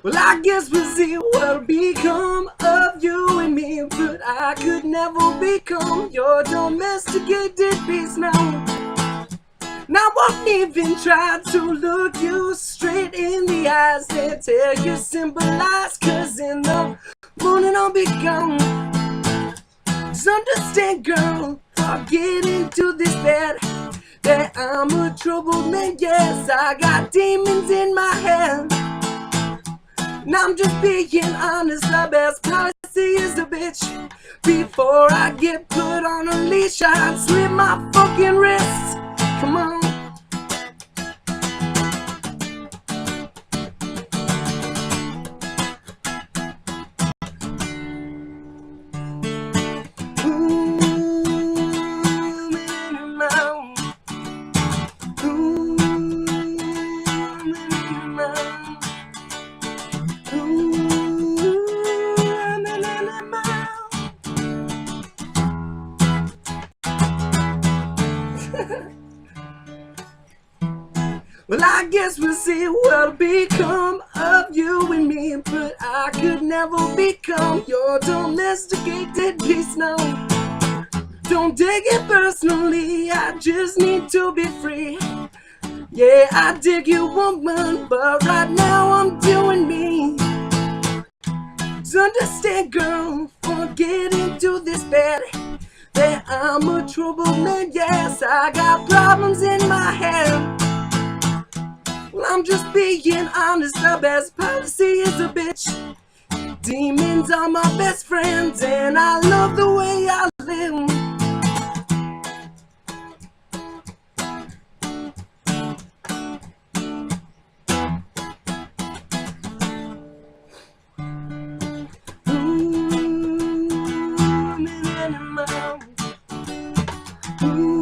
Well, I guess we'll see what'll become of you and me, but I could never become your domesticated beast now. Now I won't even try to look you straight in the eyes and tell you simple lies, cause in the morning I'll be gone. Just understand, girl, I'll get into this bed that I'm a troubled man. Yes, I got demons in my head. Now I'm just being honest, the best policy is a bitch. Before I get put on a leash, I'd slit my fucking wrists. Come on. Well, I guess we'll see what'll become of you and me, but I could never become your domesticated beast now. Don't take it personally, I just need to be free. Yeah, I dig you, woman, but right now I'm doing me. Just understand, girl, for getting to this bed that I'm a troubled man. Yes, I got problems in my head. Well, I'm just being honest, the best policy is a bitch. Demons are my best friends, and I love the way I live. Ooh,